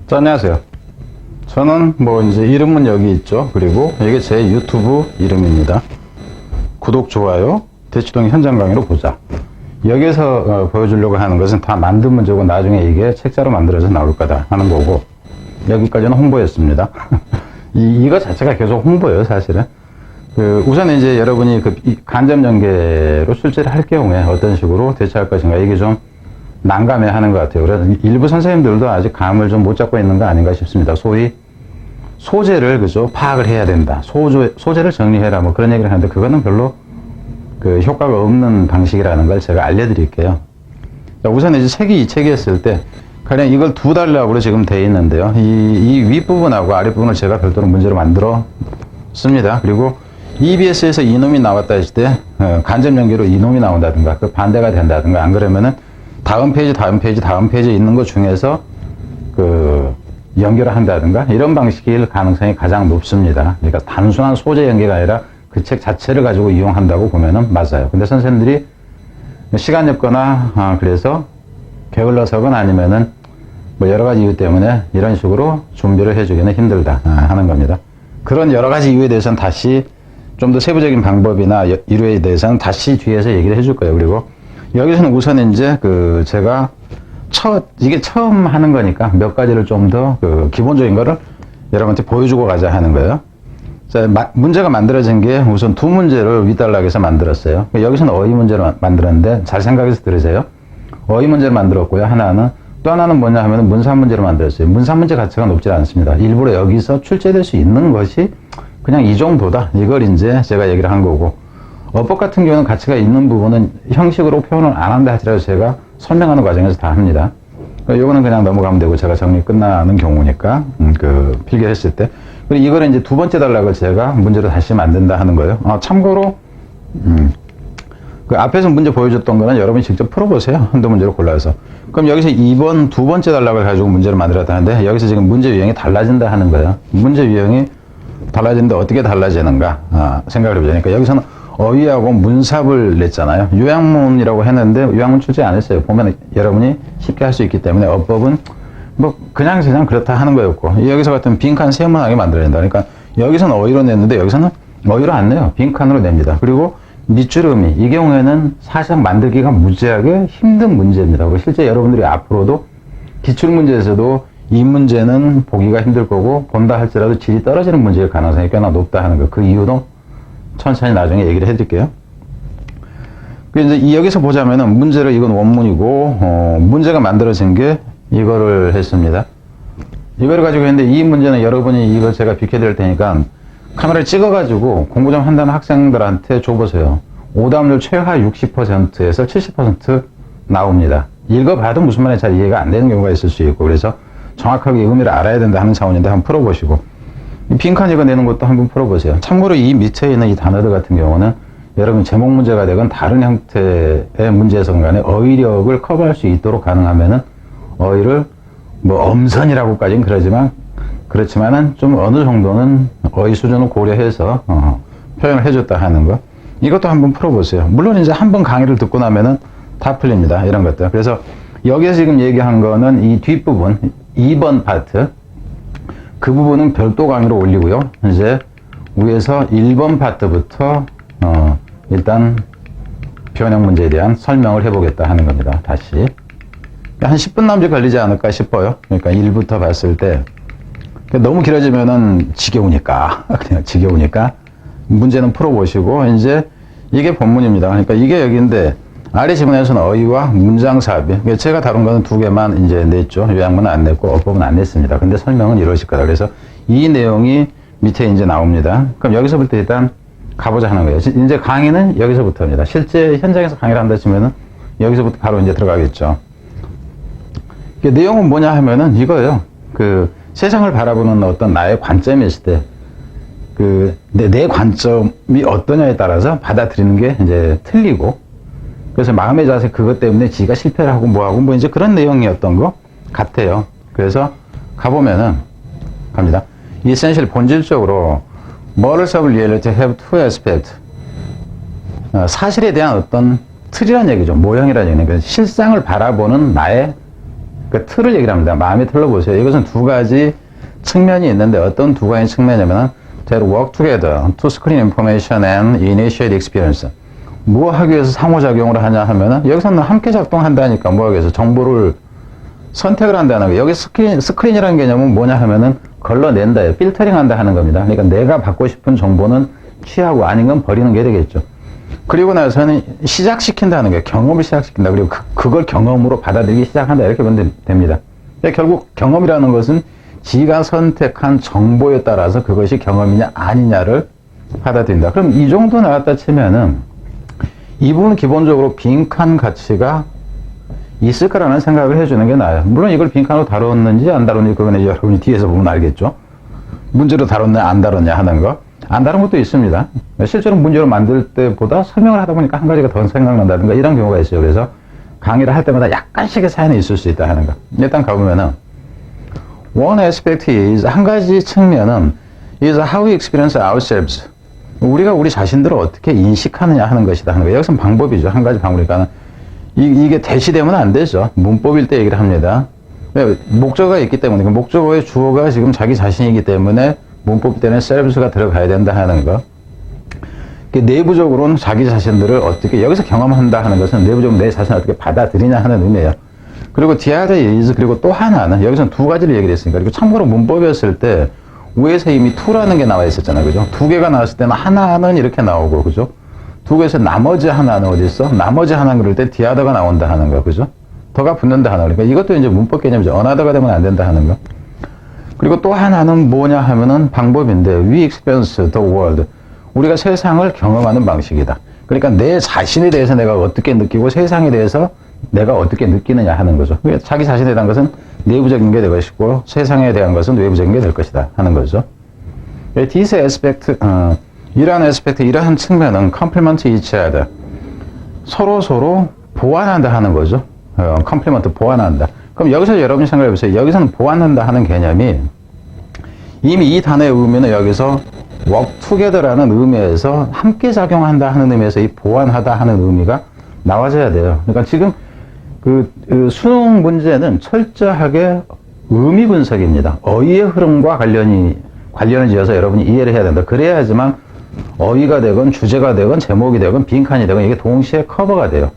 자, 안녕하세요. 저는 이제 이름은 여기 있죠. 그리고 이게 제 유튜브 이름입니다. 구독, 좋아요, 대치동 현장 강의로 보자. 여기서 보여주려고 하는 것은 다 만든 문제고 나중에 이게 책자로 만들어서 나올 거다 하는 거고, 여기까지는 홍보였습니다. 이거 자체가 계속 홍보예요, 사실은. 우선 이제 여러분이 간접 연계로 출제를 할 경우에 어떤 식으로 대처할 것인가, 이게 좀 난감해 하는 것 같아요. 그래서 일부 선생님들도 아직 감을 좀 못 잡고 있는 거 아닌가 싶습니다. 소위 소재를 파악을 해야 된다. 소재를 정리해라. 뭐 그런 얘기를 하는데 그거는 별로 효과가 없는 방식이라는 걸 제가 알려드릴게요. 우선 이제 책이 이 책이었을 때 가령 이걸 두 단락으로 지금 되어 있는데요. 이 윗부분하고 아랫부분을 제가 별도로 문제로 만들어 씁니다. 그리고 EBS에서 이놈이 나왔다 했을 때 간접 연계로 이놈이 나온다든가 그 반대가 된다든가, 안 그러면은 다음 페이지 있는 것 중에서 연결을 한다든가 이런 방식일 가능성이 가장 높습니다. 그러니까 단순한 소재 연계가 아니라 그 책 자체를 가지고 이용한다고 보면은 맞아요. 근데 선생님들이 시간이 없거나 그래서 게을러서거나 아니면은 뭐 여러 가지 이유 때문에 이런 식으로 준비를 해주기는 힘들다 하는 겁니다. 그런 여러 가지 이유에 대해서는 다시 좀 더 세부적인 방법이나 이유에 대해서는 다시 뒤에서 얘기를 해줄 거예요. 그리고 여기서는 우선 이제 제가 이게 처음 하는 거니까 몇 가지를 좀 더 기본적인 거를 여러분한테 보여주고 가자 하는 거예요. 자, 문제가 만들어진 게 우선 두 문제를 윗단락에서 만들었어요. 여기서는 어휘 문제를 만들었는데 잘 생각해서 들으세요. 어휘 문제를 만들었고요. 또 하나는 뭐냐 하면 문산 문제를 만들었어요. 문산 문제 가치가 높지 않습니다. 일부러 여기서 출제될 수 있는 것이 그냥 이 정도다. 이걸 이제 제가 얘기를 한 거고, 어법 같은 경우는 가치가 있는 부분은 형식으로 표현을 안 한다 하더라도 제가 설명하는 과정에서 다 합니다. 요거는 그냥 넘어가면 되고 제가 정리 끝나는 경우니까, 필기했을 때. 그리고 이거는 이제 두 번째 단락을 제가 문제로 다시 만든다 하는 거예요. 참고로, 앞에서 문제 보여줬던 거는 여러분이 직접 풀어보세요. 한두 문제를 골라서. 그럼 여기서 두 번째 단락을 가지고 문제를 만들었다는데, 여기서 지금 문제 유형이 달라진다 하는 거예요. 문제 유형이 달라지는데 어떻게 달라지는가, 생각을 해보자. 그러니까 여기서는 어휘하고 문삽을 냈잖아요. 요약문이라고 했는데 요약문 출제 안 했어요. 보면 여러분이 쉽게 할 수 있기 때문에 어법은 그냥 그렇다 하는 거였고, 여기서 같은 빈칸 세모나게 만들어야 된다. 그러니까 여기서는 어휘로 냈는데 여기서는 어휘로 안 내요. 빈칸으로 냅니다. 그리고 밑줄음이, 이 경우에는 사실상 만들기가 무지하게 힘든 문제입니다. 그리고 실제 여러분들이 앞으로도 기출문제에서도 이 문제는 보기가 힘들 거고 본다 할지라도 질이 떨어지는 문제일 가능성이 꽤나 높다 하는 거. 그 이유도 천천히 나중에 얘기를 해드릴게요. 이제 여기서 보자면은 문제를, 이건 원문이고, 문제가 만들어진 게 이거를 했습니다. 이거를 가지고 했는데 이 문제는 여러분이 이걸 제가 비켜드릴 테니까 카메라를 찍어가지고 공부 좀 한다는 학생들한테 줘보세요. 오답률 최하 60%에서 70% 나옵니다. 읽어봐도 무슨 말인지 잘 이해가 안 되는 경우가 있을 수 있고, 그래서 정확하게 의미를 알아야 된다 하는 차원인데 한번 풀어보시고, 빈칸 이거 내는 것도 한번 풀어보세요. 참고로 이 밑에 있는 이 단어들 같은 경우는 여러분 제목 문제가 되건 다른 형태의 문제에서건 간에 어휘력을 커버할 수 있도록 가능하면은 어휘를 엄선이라고까지는 그렇지만은 좀 어느 정도는 어휘 수준을 고려해서 표현을 해줬다 하는 거, 이것도 한번 풀어보세요. 물론 이제 한번 강의를 듣고 나면은 다 풀립니다. 이런 것들. 그래서 여기서 지금 얘기한 거는 이 뒷부분 2번 파트, 그 부분은 별도 강의로 올리고요. 이제 위에서 1번 파트부터 일단 변형 문제에 대한 설명을 해보겠다 하는 겁니다. 다시 한 10분 남짓 걸리지 않을까 싶어요. 그러니까 1부터 봤을 때 너무 길어지면은 지겨우니까 그냥 지겨우니까 문제는 풀어보시고, 이제 이게 본문입니다. 그러니까 이게 여기인데 아래 지문에서는 어휘와 문장 삽입, 제가 다룬 거는 두 개만 이제 냈죠. 요약문은 안 냈고 어법은 안 냈습니다. 근데 설명은 이루어질 거다. 그래서 이 내용이 밑에 이제 나옵니다. 그럼 여기서부터 일단 가보자 하는 거예요. 이제 강의는 여기서부터입니다. 실제 현장에서 강의를 한다 치면은 여기서부터 바로 이제 들어가겠죠. 내용은 뭐냐 하면은 이거예요. 세상을 바라보는 어떤 나의 관점이 있을 때, 내 관점이 어떠냐에 따라서 받아들이는 게 이제 틀리고, 그래서 마음의 자세 그것 때문에 지가 실패를 하고 뭐하고 이제 그런 내용이었던 것 같아요. 그래서 가보면은 갑니다. essential 본질적으로 moral reality have two aspects. 사실에 대한 어떤 틀이라는 얘기죠. 모형이라는 얘기는. 그러니까 실상을 바라보는 나의 그 틀을 얘기를 합니다. 마음의 틀로 보세요. 이것은 두 가지 측면이 있는데 어떤 두 가지 측면이냐면 they work together to screen information and initiate experience. 뭐 하기 위해서 상호작용을 하냐 하면은 여기서는 함께 작동한다니까 뭐 하기 위해서 정보를 선택을 한다는 거예요. 여기 스크린이라는 개념은 뭐냐 하면은 걸러낸다, 필터링 한다 하는 겁니다. 그러니까 내가 받고 싶은 정보는 취하고 아닌 건 버리는 게 되겠죠. 그리고 나서는 시작시킨다는 거예요. 경험을 시작시킨다. 그리고 그걸 경험으로 받아들이기 시작한다. 이렇게 보면 됩니다. 결국 경험이라는 것은 지가 선택한 정보에 따라서 그것이 경험이냐 아니냐를 받아들인다. 그럼 이 정도 나왔다 치면은 이 부분은 기본적으로 빈칸 가치가 있을 거라는 생각을 해주는 게 나아요. 물론 이걸 빈칸으로 다뤘는지 안 다뤘는지 그거는 여러분이 뒤에서 보면 알겠죠. 문제로 다뤘냐 안 다뤘냐 하는 거. 안 다른 것도 있습니다. 실제로 문제를 만들 때보다 설명을 하다 보니까 한 가지가 더 생각난다든가 이런 경우가 있어요. 그래서 강의를 할 때마다 약간씩의 사연이 있을 수 있다 하는 거. 일단 가보면은 one aspect is 한 가지 측면은 is how we experience ourselves. 우리가 우리 자신들을 어떻게 인식하느냐 하는 것이다 하는 거예요. 여기서는 방법이죠. 한 가지 방법이니까 이게 대시되면 안 되죠. 문법일 때 얘기를 합니다. 왜? 목적어가 있기 때문에 그 목적어의 주어가 지금 자기 자신이기 때문에 문법 때는 selves가 들어가야 된다 하는 거. 내부적으로는 자기 자신들을 어떻게 여기서 경험한다 하는 것은 내부적으로 내 자신을 어떻게 받아들이냐 하는 의미예요. 그리고 the other is 그리고 또 하나는 여기서는 두 가지를 얘기를 했으니까 그리고 참고로 문법이었을 때 위에서 이미 to라는 게 나와 있었잖아요. 그죠? 두 개가 나왔을 때는 하나는 이렇게 나오고 그죠? 두 개에서 나머지 하나는 어디 있어? 나머지 하나는 그럴 때 the other가 나온다 하는 거. 그죠? 더가 붙는다 하는 거. 그러니까 이것도 이제 문법 개념이죠. another가 되면 안 된다 하는 거. 그리고 또 하나는 뭐냐 하면은 방법인데 we experience the world. 우리가 세상을 경험하는 방식이다. 그러니까 내 자신에 대해서 내가 어떻게 느끼고 세상에 대해서 내가 어떻게 느끼느냐 하는 거죠. 자기 자신에 대한 것은 내부적인 게 될 것이고 세상에 대한 것은 외부적인 게 될 것이다 하는 거죠. This aspect, 이러한 aspect, 이러한 측면은 complement each other. 서로 보완한다 하는 거죠. complement, 보완한다. 그럼 여기서 여러분이 생각해 보세요. 여기서는 보완한다 하는 개념이 이미 이 단어의 의미는 여기서 work together라는 의미에서 함께 작용한다 하는 의미에서 이 보완하다 하는 의미가 나와줘야 돼요. 그러니까 지금 그 수능 문제는 철저하게 의미 분석입니다. 어휘의 흐름과 관련을 지어서 여러분이 이해를 해야 된다. 그래야지만 어휘가 되건 주제가 되건 제목이 되건 빈칸이 되건 이게 동시에 커버가 돼요.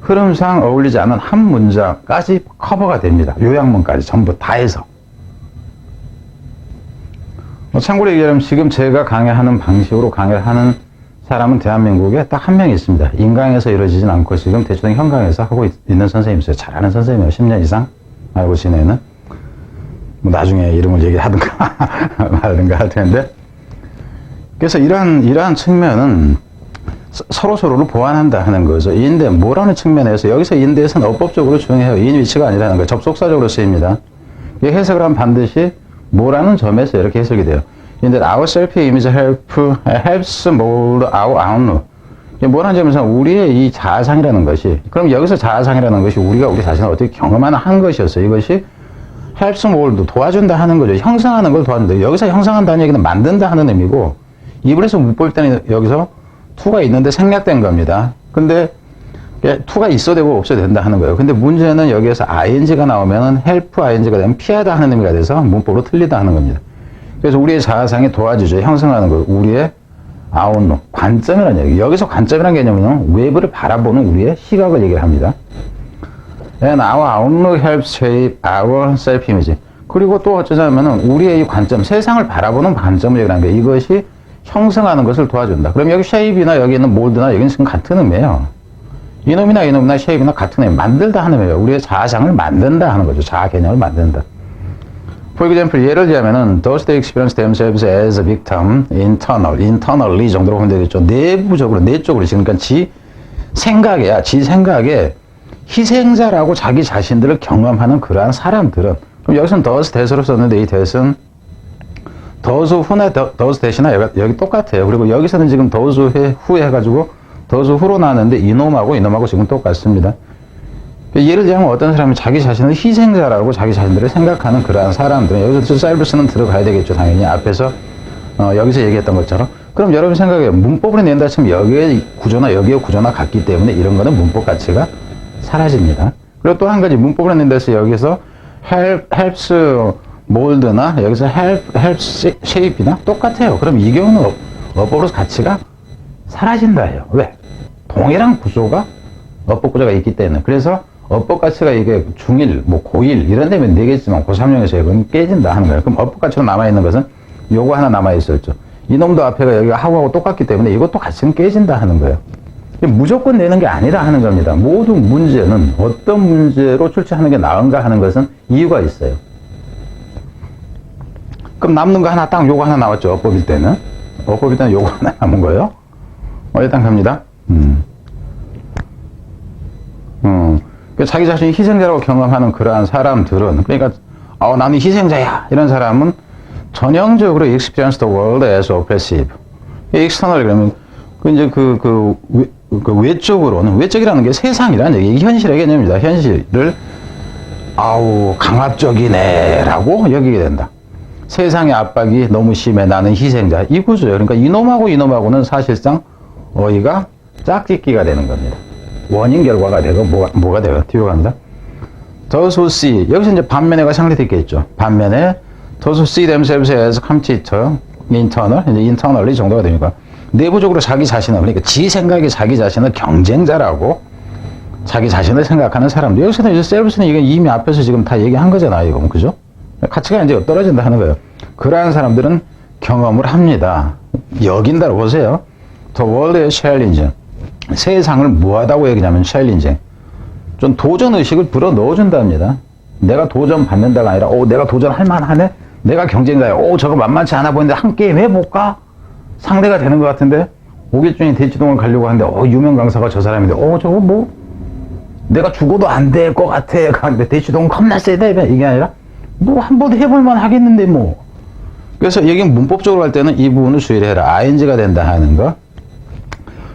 흐름상 어울리지 않은 한 문장까지 커버가 됩니다. 요약문까지 전부 다 해서. 참고로 얘기하면 지금 제가 강의하는 방식으로 강의를 하는 사람은 대한민국에 딱 한 명 있습니다. 인강에서 이루어지진 않고 지금 대충 현강에서 하고 있는 선생님이 있어요. 잘하는 선생님이에요. 10년 이상 알고 지내는. 뭐 나중에 이름을 얘기하든가 말하든가 할 텐데. 그래서 이러한 측면은 서로를 보완한다 하는 거죠. 인대, 뭐라는 측면에서, 여기서 인대에서는 어법적으로 중요해요. 인 위치가 아니라는 거예요. 접속사적으로 쓰입니다. 이 해석을 하면 반드시 뭐라는 점에서 이렇게 해석이 돼요. 근데 our self-image helps mold our outlook. 뭐라는 점에서 우리의 이 자아상이라는 것이, 그럼 여기서 자아상이라는 것이 우리가 우리 자신을 어떻게 경험하는 한 것이었어요. 이것이 helps mold, 도와준다 하는 거죠. 형성하는 걸 도와준다. 여기서 형성한다는 얘기는 만든다 하는 의미고, 이불에서 문법 때는 여기서 to가 있는데 생략된 겁니다. 근데 to가 있어도 되고 없어도 된다 하는 거예요. 근데 문제는 여기에서 ing가 나오면은 help ing가 되면 피하다 하는 의미가 돼서 문법으로 틀리다 하는 겁니다. 그래서 우리의 자아상이 도와주죠. 형성하는 거. 우리의 아웃룩, 관점이라는 얘기. 여기서 관점이라는 개념은 외부를 바라보는 우리의 시각을 얘기를 합니다. And our outlook helps shape our self-image. 그리고 또 어쩌자면은 우리의 이 관점, 세상을 바라보는 관점을 얘기하는 거예요. 이것이 형성하는 것을 도와준다. 그럼 여기 shape이나 여기 있는 mold나 여기는 지금 같은 의미예요. 이놈이나 shape이나 같은 의미. 만들다 하는 의미예요. 우리의 자아상을 만든다 하는 거죠. 자아 개념을 만든다. For example, 예를 들자면은 those that experience themselves as a victim, internally 정도로 보면 되겠죠. 내부적으로, 내적으로 지금 그러니까 지 생각에 희생자라고 자기 자신들을 경험하는 그러한 사람들은, 그럼 여기서는 those that으로 썼는데 이 that은 those who나 those that이나 여기 똑같아요. 그리고 여기서는 지금 those who 해가지고 those who로 나왔는데 이놈하고 지금 똑같습니다. 예를 들자면 어떤 사람이 자기 자신을 희생자라고 자기 자신들을 생각하는 그러한 사람들은 여기서 셀브스는 들어가야 되겠죠. 당연히 앞에서 여기서 얘기했던 것처럼. 그럼 여러분 생각해요. 문법으로 낸다 치면 여기의 구조나 같기 때문에 이런 거는 문법 가치가 사라집니다. 그리고 또 한 가지 문법을 했는데서 여기서 helps mold나 여기서 helps shape나 똑같아요. 그럼 이 경우는 어법으로서 가치가 사라진다예요. 왜? 동일한 구조가 어법 구조가 있기 때문에. 그래서 어법 가치가 이게 중1, 뭐 고1 이런 데면 되겠지만 고3용에서 이건 깨진다 하는 거예요. 그럼 어법 가치로 남아있는 것은 요거 하나 남아있었죠. 이놈도 앞에가 여기가 하고하고 똑같기 때문에 이것도 가치는 깨진다 하는 거예요. 무조건 내는 게 아니라 하는 겁니다. 모든 문제는 어떤 문제로 출제하는 게 나은가 하는 것은 이유가 있어요. 그럼 남는 거 하나 딱 요거 하나 나왔죠. 어법일 때는. 어법일 때는 요거 하나 남은 거예요. 일단 갑니다. 자기 자신이 희생자라고 경험하는 그러한 사람들은, 그러니까 나는 희생자야 이런 사람은 전형적으로 experience the world as oppressive. external 그러면 외적으로는, 외적이라는 게 세상이라는 얘기, 현실의 개념입니다. 현실을 강압적이네라고 여기게 된다. 세상의 압박이 너무 심해, 나는 희생자, 이 구조예요. 그러니까 이놈하고는 사실상 어휘가 짝짓기가 되는 겁니다. 원인 결과가 되고 뭐가 돼요? 뒤로 갑니다. Those who see, 여기서 이제 반면에가 상대되어 있죠. 반면에 those who see themselves as competitor, internal, 이제 internally 정도가 되니까 내부적으로 자기 자신을, 그러니까 지 생각에 자기 자신을 경쟁자라고 자기 자신을 생각하는 사람들. 여기서는 이제 셀프는 이게 이미 앞에서 지금 다 얘기한 거잖아요, 이거. 그죠? 가치가 이제 떨어진다 하는 거예요. 그러한 사람들은 경험을 합니다. 여긴다로 보세요. The world is challenging. 세상을 뭐하다고 얘기냐면 challenging. 좀 도전의식을 불어 넣어준답니다. 내가 도전 받는다가 아니라, 내가 도전할 만하네? 내가 경쟁자야. 저거 만만치 않아 보이는데 한 게임 해볼까? 상대가 되는 것 같은데? 5일 중에 대치동을 가려고 하는데, 유명 강사가 저 사람인데, 저거 뭐? 내가 죽어도 안 될 것 같아. 근데 대치동은 겁나 세다. 이게 아니라, 한번 해볼만 하겠는데, 뭐. 그래서 여기 문법적으로 할 때는 이 부분을 주의를 해라. ing가 된다 하는 거.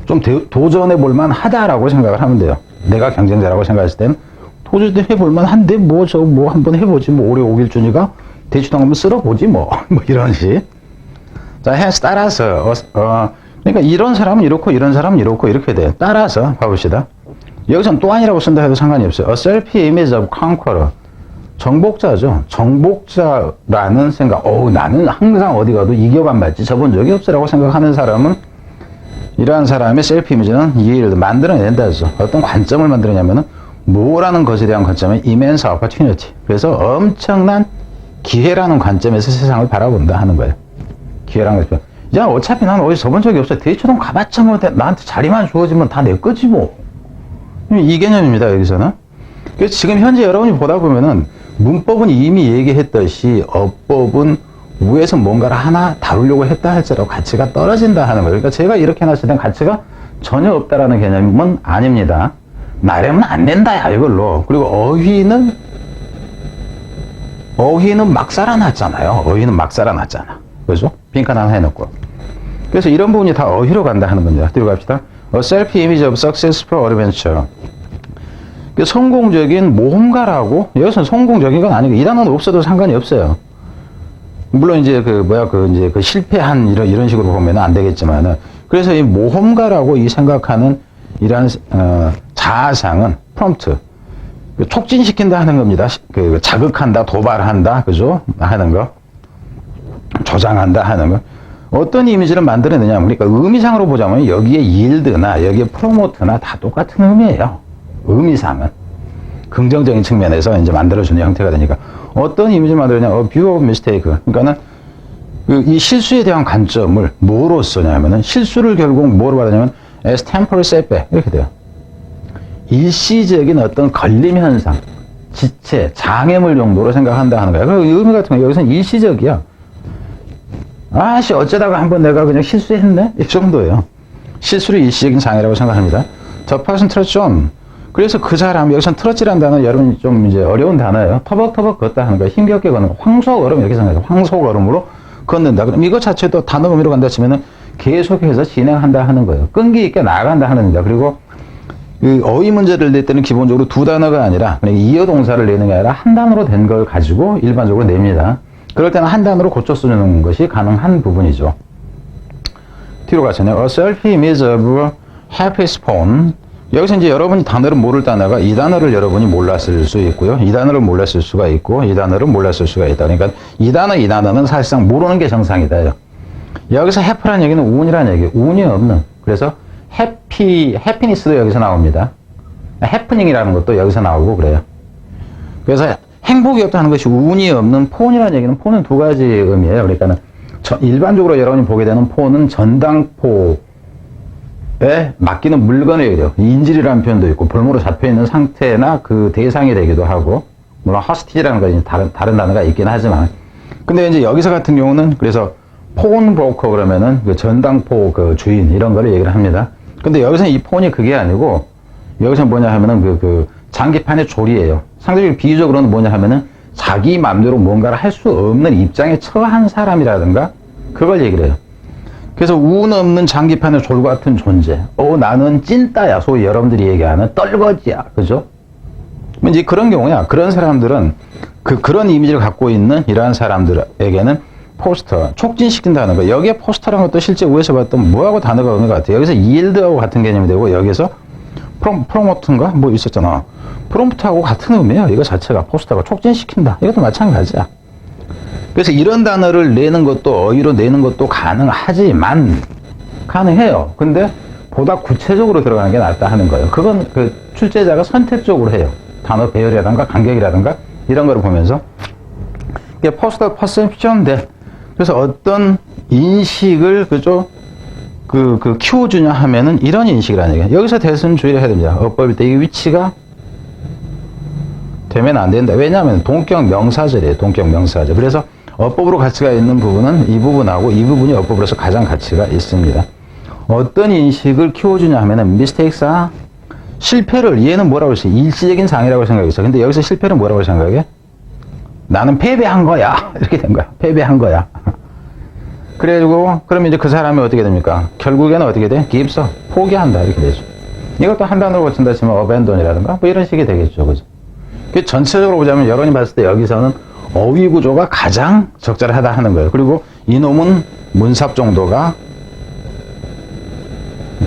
좀 도전해볼만 하다라고 생각을 하면 돼요. 내가 경쟁자라고 생각했을 때는 도전해볼만 한데, 한번 해보지. 올해 5일준이가 대치동 한번 쓸어보지, 이런 식. 자, hence 따라서, 그러니까 이런 사람은 이렇고, 이런 사람은 이렇고, 이렇게 돼요. 따라서, 봐봅시다. 여기서는 또 아니라고 쓴다 해도 상관이 없어요. A self-image of conqueror. 정복자죠. 정복자라는 생각. 나는 항상 어디 가도 이겨만 받지 저번 적이 없어라고 생각하는 사람은, 이러한 사람의 셀프 이미지는 이해를 만들어낸다 해서 어떤 관점을 만들어내냐면은 뭐라는 것에 대한 관점은 immense opportunity. 그래서 엄청난 기회라는 관점에서 세상을 바라본다 하는 거예요. 기회라는 거죠. 야, 어차피 난 어디 저번 적이 없어. 대치동 가봤자 나한테 자리만 주어지면 다 내 거지 뭐. 이 개념입니다, 여기서는. 그래서 지금 현재 여러분이 보다 보면은 문법은 이미 얘기했듯이 어법은 위에서 뭔가를 하나 다루려고 했다 할지라도 가치가 떨어진다 하는 거예요. 그러니까 제가 이렇게 해놨을 땐 가치가 전혀 없다라는 개념은 아닙니다. 나래면 안 된다야, 이걸로. 그리고 어휘는 막 살아났잖아요. 어휘는 막 살아났잖아. 그죠? 빈칸 하나 해놓고. 그래서 이런 부분이 다 어휘로 간다 하는 겁니다. 뒤로 갑시다. A self-image of successful adventure. 성공적인 모험가라고, 여기서는 성공적인 건 아니고, 이 단어는 없어도 상관이 없어요. 물론 이제 실패한 이런 식으로 보면 안 되겠지만은, 그래서 이 모험가라고 생각하는 이러한 자아상은 프롬프트, 촉진시킨다 하는 겁니다. 자극한다, 도발한다, 그죠? 하는 거, 조장한다 하는 거. 어떤 이미지를 만들어내냐, 그러니까 의미상으로 보자면 여기에 yield나 여기에 promote나 다 똑같은 의미예요. 의미상은 긍정적인 측면에서 이제 만들어주는 형태가 되니까. 어떤 이미지를 만들었냐, view of mistake. 그러니까는 이 실수에 대한 관점을 뭐로 쓰냐면은, 실수를 결국 뭐로 받았냐면 as temporary setback 이렇게 돼요. 일시적인 어떤 걸림 현상, 지체, 장애물 정도로 생각한다 하는 거야. 그 의미 같은 거 여기서는 일시적이야. 어쩌다가 한번 내가 그냥 실수했네? 이 정도예요. 실수를 일시적인 장애라고 생각합니다. The person trust on. 그래서 그 사람, 여기서는 트러치라는 단어, 여러분이 좀 이제 어려운 단어예요. 터벅터벅 걷다 하는 거예요. 힘겹게 걷는 거. 황소걸음 이렇게 생각해요. 황소걸음으로 걷는다. 그럼 이것 자체도 단어 의미로 간다 치면은 계속해서 진행한다 하는 거예요. 끈기 있게 나아간다 하는 겁니다. 그리고 그 어휘 문제를 낼 때는 기본적으로 두 단어가 아니라, 그냥 이어 동사를 내는 게 아니라 한 단어로 된 걸 가지고 일반적으로 냅니다. 그럴 때는 한 단어로 고쳐 쓰는 것이 가능한 부분이죠. 뒤로 가시네요. A self-image of happy spawn 여기서 이제 여러분이 단어를 모를 단어가 이 단어를 여러분이 몰랐을 수 있고요. 이 단어를 몰랐을 수가 있고, 이 단어를 몰랐을 수가 있다. 그러니까 이 단어는 사실상 모르는 게 정상이다. 여기서 해프라는 얘기는 운이라는 얘기예요. 운이 없는. 그래서 해피니스도 여기서 나옵니다. 해프닝이라는 것도 여기서 나오고 그래요. 그래서 행복이 없다는 것이 운이 없는 폰이라는 얘기는 폰은 두 가지 의미예요. 그러니까는 일반적으로 여러분이 보게 되는 폰은 전당포에 맡기는 물건을 얘기해요. 인질이라는 표현도 있고 볼모로 잡혀있는 상태나 그 대상이 되기도 하고, 물론 허스티지라는 건 다른 단어가 있긴 하지만, 근데 이제 여기서 같은 경우는 그래서 폰 브로커 그러면은 그 전당포 그 주인 이런 거를 얘기를 합니다. 근데 여기서는 이 폰이 그게 아니고 여기서 뭐냐 하면은 그 장기판의 조리예요. 상대적으로 비유적으로는 뭐냐 하면은 자기 마음대로 뭔가를 할 수 없는 입장에 처한 사람이라든가 그걸 얘기를 해요. 그래서 운 없는 장기판의 졸 같은 존재. 나는 찐따야. 소위 여러분들이 얘기하는 떨거지야. 그죠? 이제 그런 경우야. 그런 사람들은 그런 이미지를 갖고 있는 이러한 사람들에게는 포스터, 촉진시킨다는 거. 여기에 포스터라는 것도 실제 위에서 봤던 뭐하고 단어가 오는 것 같아요. 여기서 yield하고 같은 개념이 되고, 여기서 프로모트인가? 뭐 있었잖아. 프롬프트하고 같은 의미예요. 이거 자체가 포스터가 촉진시킨다. 이것도 마찬가지야. 그래서 이런 단어를 내는 것도 어휘로 내는 것도 가능하지만 가능해요. 근데 보다 구체적으로 들어가는 게 낫다 하는 거예요. 그건 그 출제자가 선택적으로 해요. 단어 배열이라든가 간격이라든가 이런 거를 보면서 이게 포스터 퍼셉션인데, 그래서 어떤 인식을 그죠 키워주냐 하면은 이런 인식이라는 얘기예요. 여기서 대선 주의를 해야 됩니다. 어법일 때 이 위치가 되면 안 된다. 왜냐하면 동격 명사절이에요. 동격 명사절. 그래서 어법으로 가치가 있는 부분은 이 부분하고 이 부분이 어법으로서 가장 가치가 있습니다. 어떤 인식을 키워주냐 하면은 mistakes가 실패를 얘는 뭐라고 했어요? 일시적인 장애라고 생각했어. 근데 여기서 실패는 뭐라고 생각해? 나는 패배한 거야. 이렇게 된 거야. 패배한 거야. 그래가지고 그러면 이제 그 사람이 어떻게 됩니까? 결국에는 어떻게 돼? gives up. 포기한다. 이렇게 되죠. 이것도 한 단어로 고친다 치면 abandon이라든가 뭐 이런 식이 되겠죠. 그죠? 전체적으로 보자면 여론이 봤을 때 여기서는 어휘 구조가 가장 적절하다 하는 거예요. 그리고 이놈은 문삽 정도가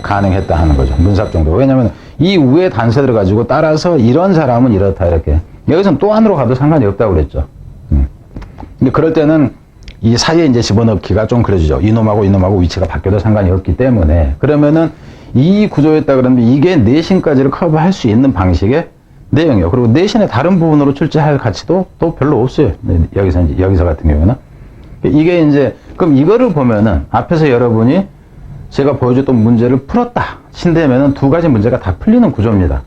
가능했다 하는 거죠. 문삽 정도. 왜냐면 이 위에 단서들을 가지고 따라서 이런 사람은 이렇다 이렇게. 여기서는 또 안으로 가도 상관이 없다고 그랬죠. 근데 그럴 때는 이 사이에 이제 집어넣기가 좀 그래지죠. 이놈하고 위치가 바뀌어도 상관이 없기 때문에. 그러면은 이 구조였다 그러면 이게 내신까지를 커버할 수 있는 방식의 내용이요. 그리고 내신의 다른 부분으로 출제할 가치도 또 별로 없어요. 여기서 같은 경우는. 이게 이제, 그럼 이거를 보면은 앞에서 여러분이 제가 보여줬던 문제를 풀었다 친다면은 두 가지 문제가 다 풀리는 구조입니다.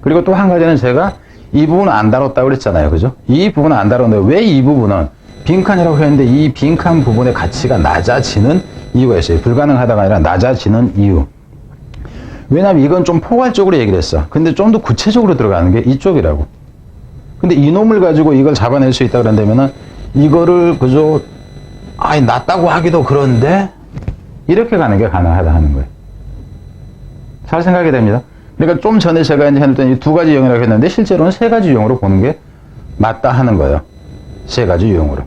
그리고 또 한 가지는 제가 이 부분은 안 다뤘다고 그랬잖아요. 그죠? 이 부분은 안 다뤘는데 왜 이 부분은 빈칸이라고 했는데 이 빈칸 부분의 가치가 낮아지는 이유가 있어요. 불가능하다가 아니라 낮아지는 이유. 왜냐면 이건 좀 포괄적으로 얘기를 했어. 근데 좀 더 구체적으로 들어가는 게 이쪽이라고. 근데 이놈을 가지고 이걸 잡아낼 수 있다 그런다면은 이거를 그저 낫다고 하기도 그런데 이렇게 가는 게 가능하다 하는 거예요. 잘 생각이 됩니다. 그러니까 좀 전에 제가 이제 했던 이 두 가지 유형이라고 했는데 실제로는 세 가지 유형으로 보는 게 맞다 하는 거예요. 세 가지 유형으로.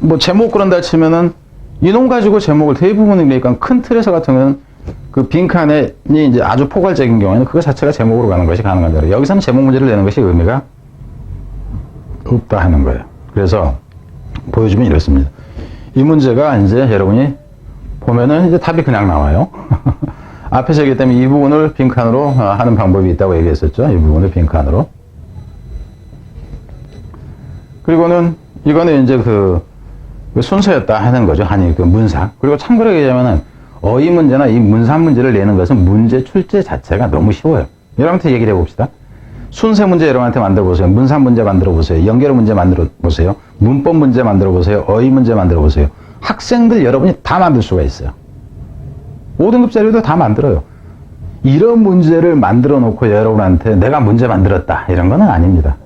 뭐 제목 그런다 치면은 이놈 가지고 제목을 대부분 그러니까 큰 틀에서 같은 경우는 그 빈칸이 이제 아주 포괄적인 경우에는 그거 자체가 제목으로 가는 것이 가능하다. 여기서는 제목 문제를 내는 것이 의미가 없다 하는 거예요. 그래서 보여주면 이렇습니다. 이 문제가 이제 여러분이 보면은 이제 답이 그냥 나와요. 앞에서 얘기했기 때문에 이 부분을 빈칸으로 하는 방법이 있다고 얘기했었죠. 이 부분을 빈칸으로. 그리고는 이거는 이제 그 순서였다 하는 거죠. 아니 그 문상. 그리고 참고로 얘기하면은 어휘 문제나 이 문상 문제를 내는 것은 문제 출제 자체가 너무 쉬워요. 여러분한테 얘기를 해봅시다. 순서 문제 여러분한테 만들어 보세요. 문상 문제 만들어 보세요. 연결 문제 만들어 보세요. 문법 문제 만들어 보세요. 어휘 문제 만들어 보세요. 학생들 여러분이 다 만들 수가 있어요. 5등급 자료도 다 만들어요. 이런 문제를 만들어 놓고 여러분한테 내가 문제 만들었다 이런 거는 아닙니다.